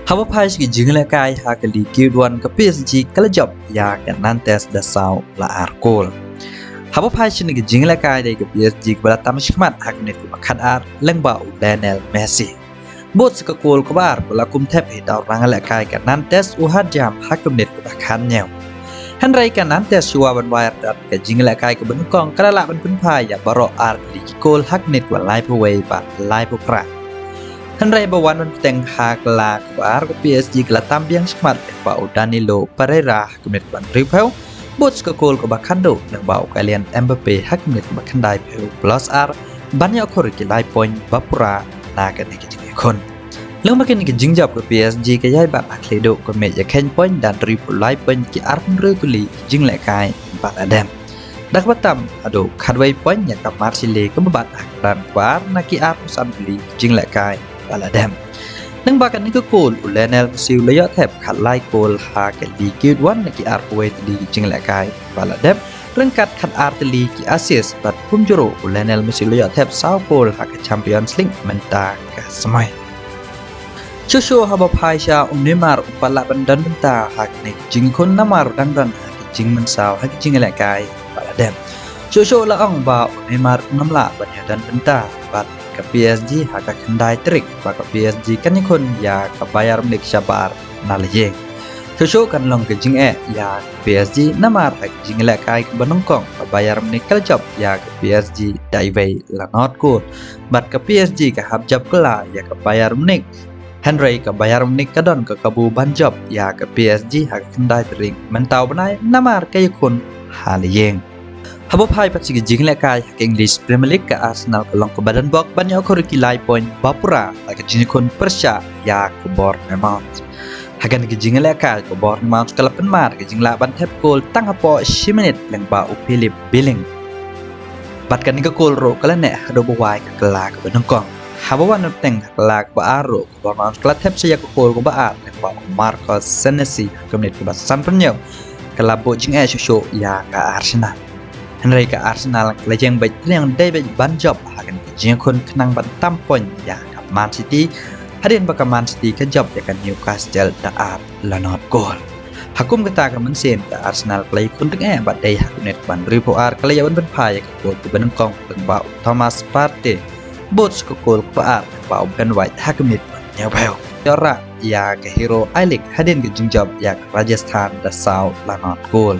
Hava Pais ki jingla kai hakali Q1 ka PSG kala job ya kan Nantes da sau la arkol. Hava Pais ni ki jingla kai de ka PSG bala tamashmat hakne ku bakhat ar lengba u Lionel Messi. Bot ka kol ko bar bala kum thep he daw rangala kai ka Nantes u had jam hakamne ku bakhan nyaw. Henry ka Nantes suwa ban wire dat ka jingla kai ka ben kong kala la ban pun phai ya baro ar li kol hakne ku lai po wei ba lai po pra. Henry bawan man teng hakla kuar ke PSG kala tambiang smart bau Danilo Pereira kemet ban ripeu bot ka kol ko bakhando nang bau kalian Mbappe hakmet bakhandai peu plus ar banyak khor ki lai point bapura na ka ne ki kon leng makin ki jingjap ke PSG ka yai ba akledo ko me ya ken point dan triple lai point ki ar re kuli jing lai kai ba adam dak batam ado khadwai point ya ka Marseille ka babat akran war na ki ar sam kuli jing lai kai Baladam. Nang bakan ni ko kol Lionel Messi layat thep khat lai kol ha ka li Q1 na ki arway li jing la kai Baladam rengkat khat arteli ki assist bat pum juro Lionel Messi layat thep sao kol ha ka Champions League menta ka samai. Shosho haba phaisha Neymar upala bandan menta ha ni jing kon namar dangdan ha ki jing men sao ha ki jing la kai Baladam. Shosho la ong ba Neymar namla banyadan menta bat ke PSG haka kendai trik baka PSG kan ikon ya ke Bayern Munich Shabar nalajeng Shosho kan long ke jing ya PSG namar hak jing la kai ke Banongkong ke Bayern Munich kal job ya ke PSG daiwei la not ko bat ke PSG ke hab job kala ya ke Bayern Munich Henry ke Bayern Munich kadon ke kabu ban job ya ke PSG hak kendai trik mentau benai namar ke ikon halajeng Habo Pai pat sige jing la kai hak English Premier League ka Arsenal ka long ko badan bok banyak ko ki lai point bapura ka jing kon Persha ya ko Bournemouth hagan ki jing la kai ko Bournemouth kala pen mar ka jing la ban thep gol tang apo 10 minit leng ba u Philip Billing bat kan ka gol ro kala ne hado bo wai ka kala ka benong kong habo wan teng kala ba aro ko Bournemouth kala thep saya ko gol ko ba ar leng ba Marcos Senesi ka menit ko ba san penyo kala bo jing Shosho ya ka Arsenal Henry ka Arsenal lejeng baik yang David ban job hakan jeng kon kenang ban tampon ya ka Man City hadin baka Man City ka job ya ka Newcastle da ar lanot gol hakum kata ka mensen ka Arsenal play kun teng bat dai hakunet ban ripo ar kala yawan ban phai ka gol ku beneng kong teng ba Thomas Partey bot ko gol ku ar ba Ben White hakunet nya bel yora ya ka hero Alik hadin ka jeng job ya ka Rajasthan da South lanot gol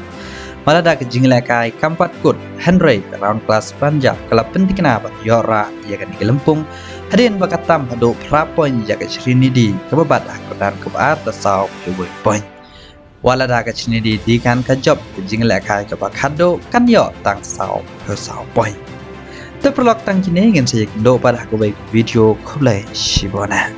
Malada ke jingla kai kampat kut Henry ke round class Punjab kelab penting kenapa yora ia kan di Lempung hadin bakatam hado prapoin ya ke Trinity ke babat dan ke bar tasau ke point walada ke Trinity di kan ke job ke jingla kai ke bakado kan yo tang sau ke sau point terperlok tang kini ingin saya do pada ke video kublai shibona